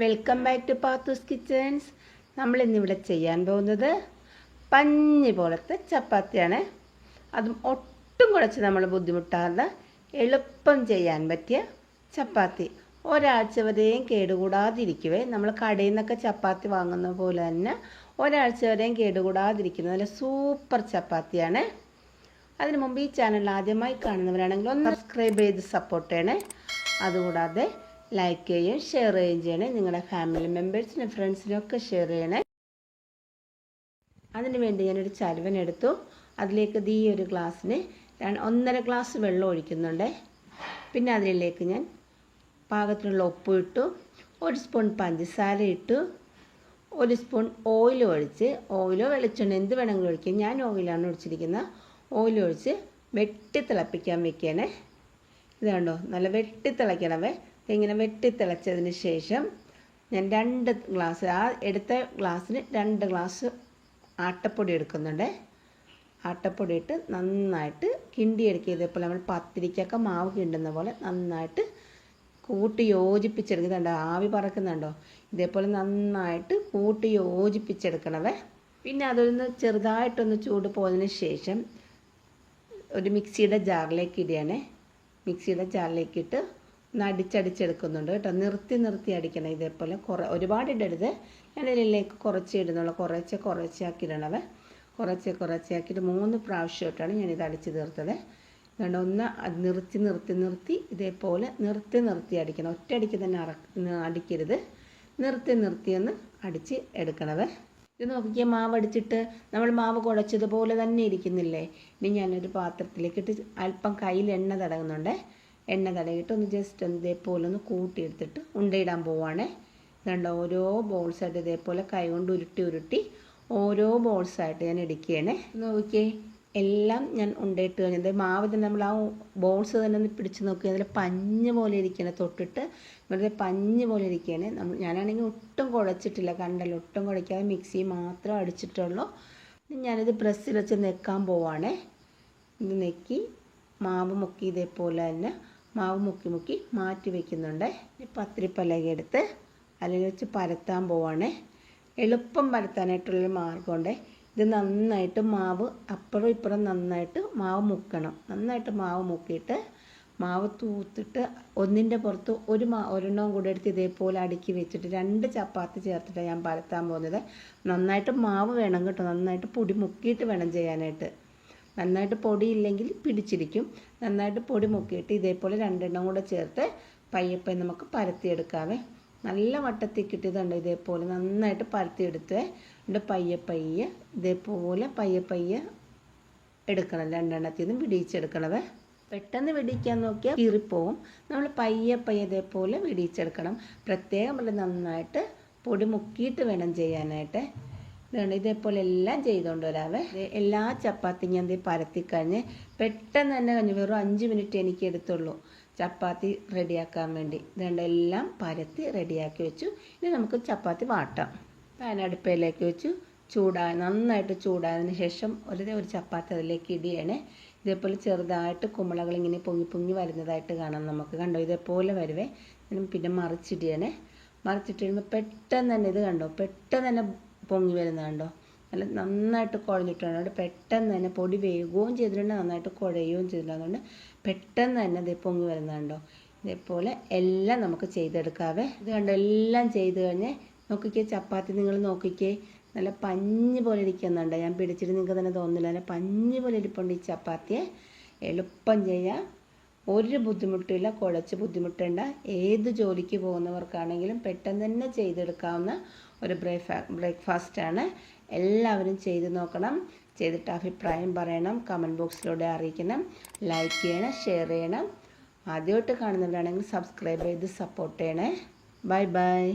Welcome back to Pathoos kitchens. നമ്മളിന്നിവിടെ ചെയ്യാൻ പോകുന്നത് പഞ്ഞി പോലത്തെ ചപ്പാത്തിയാണ്. അതും ഒട്ടും കുഴച്ച് നമ്മൾ ബുദ്ധിമുട്ടാതെ എളുപ്പം ചെയ്യാൻ പറ്റിയ ചപ്പാത്തി. ഒരാഴ്ച വരെയും കേടുകൂടാതിരിക്കുവേ. നമ്മൾ കടയിൽ നിന്നൊക്കെ ചപ്പാത്തി വാങ്ങുന്ന പോലെ തന്നെ ഒരാഴ്ച വരെയും കേടുകൂടാതിരിക്കുന്ന നല്ല സൂപ്പർ ചപ്പാത്തിയാണ്. അതിനു മുമ്പ് ഈ ചാനൽ ആദ്യമായി കാണുന്നവരാണെങ്കിൽ ഒന്ന് സബ്സ്ക്രൈബ് ചെയ്ത് സപ്പോർട്ട് ചെയ്യണേ. അതുകൂടാതെ ലൈക്ക് ചെയ്യുകയും ഷെയർ ചെയ്യുകയും ചെയ്യണേ. നിങ്ങളുടെ ഫാമിലി മെമ്പേഴ്സിനും ഫ്രണ്ട്സിനും ഒക്കെ ഷെയർ ചെയ്യണേ. അതിന് വേണ്ടി ഞാനൊരു ചരുവനെടുത്തു. അതിലേക്ക് ഈ ഒരു ഗ്ലാസ്സിന് 1.5 ഗ്ലാസ് വെള്ളം ഒഴിക്കുന്നുണ്ട്. പിന്നെ അതിലേക്ക് ഞാൻ പാകത്തിനുള്ള ഉപ്പ് ഇട്ടു, 1 സ്പൂൺ പഞ്ചസാര ഇട്ടു, 1 സ്പൂൺ ഓയിൽ ഒഴിച്ച്, ഓയിലോ വെളിച്ചെണ്ണ എന്ത് വേണമെങ്കിലും ഒഴിക്കാം. ഞാൻ ഓയിലാണ് ഒഴിച്ചിരിക്കുന്നത്. ഓയിൽ ഒഴിച്ച് വെട്ടി തിളപ്പിക്കാൻ വെക്കണേ. ഇത് കണ്ടോ, നല്ല വെട്ടി തിളയ്ക്കണവേ. ഇങ്ങനെ വെട്ടി തിളച്ചതിന് ശേഷം ഞാൻ 2 ഗ്ലാസ്, ആ എടുത്ത ഗ്ലാസ്സിന് 2 ഗ്ലാസ് ആട്ടപ്പൊടി എടുക്കുന്നുണ്ട്. ആട്ടപ്പൊടി ഇട്ട് നന്നായിട്ട് കിണ്ടിയെടുക്കുക. ഇതേപോലെ നമ്മൾ പത്തിരിക്കൊക്കെ മാവ് കിണ്ടുന്ന പോലെ നന്നായിട്ട് കൂട്ടി യോജിപ്പിച്ചെടുക്കുന്നുണ്ട്. ആവി പറക്കുന്നുണ്ടോ? ഇതേപോലെ നന്നായിട്ട് കൂട്ടി യോജിപ്പിച്ചെടുക്കണവേ. പിന്നെ അതൊന്ന് ചെറുതായിട്ടൊന്ന് ചൂട് പോയതിന് ശേഷം ഒരു മിക്സിയുടെ ജാറിലേക്ക് ഇടുകയാണേ. മിക്സിയുടെ ജാറിലേക്ക് ഇട്ട് ഒന്ന് അടിച്ചടിച്ചെടുക്കുന്നുണ്ട് കേട്ടോ. നിർത്തി അടിക്കണം. ഇതേപോലെ ഒരുപാട് ഇടരുത്. ഞാൻ ഇതിലേക്ക് കുറച്ച് ഇടുന്നുള്ളൂ. കുറച്ചാക്കി ഇടണവേ. കുറച്ചാക്കിയിട്ട് 3 പ്രാവശ്യമായിട്ടാണ് ഞാനിത് അടിച്ച് തീർത്തത്. അതുകൊണ്ട് ഒന്ന് നിർത്തി ഇതേപോലെ നിർത്തി അടിക്കണം. ഒറ്റയടിക്ക് തന്നെ അടിക്കരുത്. നിർത്തി ഒന്ന് അടിച്ച് എടുക്കണവേ. ഇത് നോക്കിയാൽ മാവ് അടിച്ചിട്ട് നമ്മൾ മാവ് കുഴച്ചതുപോലെ തന്നെ ഇരിക്കുന്നില്ലേ. ഇനി ഞാനൊരു പാത്രത്തിലേക്കിട്ട് അല്പം കയ്യിൽ എണ്ണ തടകുന്നുണ്ട്. എണ്ണ തടയിട്ട് ഒന്ന് ജസ്റ്റ് ഇതേപോലെ ഒന്ന് കൂട്ടിയെടുത്തിട്ട് ഉണ്ടയിടാൻ പോവുകയാണേ. ഇതുണ്ട് ഓരോ ബോൾസായിട്ട് ഇതേപോലെ കൈ കൊണ്ട് ഉരുട്ടി ഓരോ ബോൾസായിട്ട് ഞാൻ ഇടിക്കുകയാണേ. നോക്കിയേ, എല്ലാം ഞാൻ ഉണ്ടയിട്ട് കഴിഞ്ഞത് മാവ് തന്നെ നമ്മൾ ആ ബോൾസ് തന്നെ ഒന്ന് പിടിച്ച് നോക്കി. അതിൽ പഞ്ഞ് പോലെ ഇരിക്കണേ. തൊട്ടിട്ട് വെറുതെ പഞ്ഞ് പോലെ ഇരിക്കുകയാണ്. ഞാനാണെങ്കിൽ ഒട്ടും കുഴച്ചിട്ടില്ല. കണ്ടല്ലോ, ഒട്ടും കുഴയ്ക്കാതെ മിക്സി മാത്രം അടിച്ചിട്ടുള്ളൂ. ഞാനിത് പ്രസ്സിൽ വെച്ച് നെക്കാൻ പോവുകയാണേ. ഇത് നെക്കി മാവ് മുക്കി ഇതേപോലെ തന്നെ മാവ് മുക്കി മാറ്റി വയ്ക്കുന്നുണ്ട്. പത്തിരിപ്പലക എടുത്ത് അതിൽ വെച്ച് പരത്താൻ പോവാണ്. എളുപ്പം പരത്താനായിട്ടുള്ളൊരു മാർഗ്ഗമുണ്ട്. ഇത് നന്നായിട്ട് മാവ് അപ്പുറം ഇപ്പുറം നന്നായിട്ട് മാവ് മുക്കണം. നന്നായിട്ട് മാവ് മുക്കിയിട്ട് മാവ് തൂത്തിട്ട് ഒന്നിൻ്റെ പുറത്ത് ഒരെണ്ണം കൂടെ എടുത്ത് ഇതേപോലെ അടുക്കി വെച്ചിട്ട് 2 ചപ്പാത്തി ചേർത്തിട്ടാണ് ഞാൻ പരത്താൻ പോകുന്നത്. നന്നായിട്ട് മാവ് വേണം കേട്ടോ. നന്നായിട്ട് പൊടി മുക്കിയിട്ട് വേണം ചെയ്യാനായിട്ട്. നന്നായിട്ട് പൊടിയില്ലെങ്കിൽ പിടിച്ചിരിക്കും. നന്നായിട്ട് പൊടി മുക്കിയിട്ട് ഇതേപോലെ 2 എണ്ണം കൂടെ ചേർത്ത് പയ്യെ നമുക്ക് പരത്തിയെടുക്കാവേ. നല്ല വട്ടത്തിൽ കിട്ടിയതുണ്ട്. ഇതേപോലെ നന്നായിട്ട് പരത്തിയെടുത്ത് എന്നിട്ട് പയ്യെ ഇതേപോലെ പയ്യെ എടുക്കണം. 2 എണ്ണത്തിൽ നിന്നും വിടിയിച്ചെടുക്കണവേ. പെട്ടെന്ന് വിടിയിക്കാൻ നോക്കിയാൽ കീറിപ്പോവും. നമ്മൾ പയ്യെ ഇതേപോലെ വിടിയിച്ചെടുക്കണം. പ്രത്യേകം നന്നായിട്ട് പൊടി മുക്കിയിട്ട് വേണം ചെയ്യാനായിട്ട്. ഇതേപോലെ എല്ലാം ചെയ്തുകൊണ്ട് വരാവേ. എല്ലാ ചപ്പാത്തി ഞാൻ പരത്തിക്കഴിഞ്ഞ് പെട്ടെന്ന് തന്നെ കഴിഞ്ഞ് വെറും 5 മിനിറ്റ് എനിക്ക് എടുത്തുള്ളൂ ചപ്പാത്തി റെഡിയാക്കാൻ വേണ്ടി. എല്ലാം പരത്തി റെഡിയാക്കി വെച്ചു. ഇനി നമുക്ക് ചപ്പാത്തി വാട്ടാം. പാൻ അടുപ്പയിലേക്ക് വെച്ചു. നന്നായിട്ട് ചൂടായതിന് ശേഷം ഒരു ചപ്പാത്തി അതിലേക്ക് ഇടുകയാണ്. ഇതേപോലെ ചെറുതായിട്ട് കുമ്പളകൾ ഇങ്ങനെ പൊങ്ങി വരുന്നതായിട്ട് കാണാം നമുക്ക്. കണ്ടോ, ഇതേപോലെ വരുവേ. പിന്നെ മറിച്ചിടുകയാണ്. മറിച്ചിട്ട് കഴിയുമ്പോൾ പെട്ടെന്ന് തന്നെ ഇത് കണ്ടോ, പെട്ടെന്ന് തന്നെ പൊങ്ങി വരുന്നത് കണ്ടോ. നല്ല നന്നായിട്ട് കുഴഞ്ഞിട്ടുണ്ട്. പെട്ടെന്ന് തന്നെ പൊടി വേകുകയും ചെയ്തിട്ടുണ്ട്, നന്നായിട്ട് കുഴയുകയും ചെയ്തിട്ടുണ്ട്. അതുകൊണ്ട് പെട്ടെന്ന് തന്നെ ഇത് പൊങ്ങി വരുന്നത് കണ്ടോ. ഇതേപോലെ എല്ലാം നമുക്ക് ചെയ്തെടുക്കാവേ. ഇത് കണ്ടോ, എല്ലാം ചെയ്ത് കഴിഞ്ഞ് നോക്കിക്കേ. ചപ്പാത്തി നിങ്ങൾ നോക്കിക്കേ, നല്ല പഞ്ഞ് പോലെ ഇരിക്കുന്നുണ്ട്. ഞാൻ പിടിച്ചിട്ട് നിങ്ങൾക്ക് തന്നെ തോന്നില്ല. നല്ല പഞ്ഞ് പോലെ ഇരിപ്പുണ്ട് ഈ ചപ്പാത്തിയെ. എളുപ്പം ചെയ്യാം, ഒരു ബുദ്ധിമുട്ടില്ല. കുഴച്ച് ബുദ്ധിമുട്ടേണ്ട. ഏത് ജോലിക്ക് പോകുന്നവർക്കാണെങ്കിലും പെട്ടെന്ന് തന്നെ ചെയ്തെടുക്കാവുന്ന ഒരു ബ്രേക്ക്ഫാസ്റ്റാണ്. എല്ലാവരും ചെയ്ത് നോക്കണം. ചെയ്തിട്ട് അഭിപ്രായം പറയണം. കമൻറ്റ് ബോക്സിലൂടെ അറിയിക്കണം. ലൈക്ക് ചെയ്യണം, ഷെയർ ചെയ്യണം. ആദ്യമായിട്ട് കാണുന്നവരാണെങ്കിൽ സബ്സ്ക്രൈബ് ചെയ്ത് സപ്പോർട്ട് ചെയ്യണേ. ബൈ.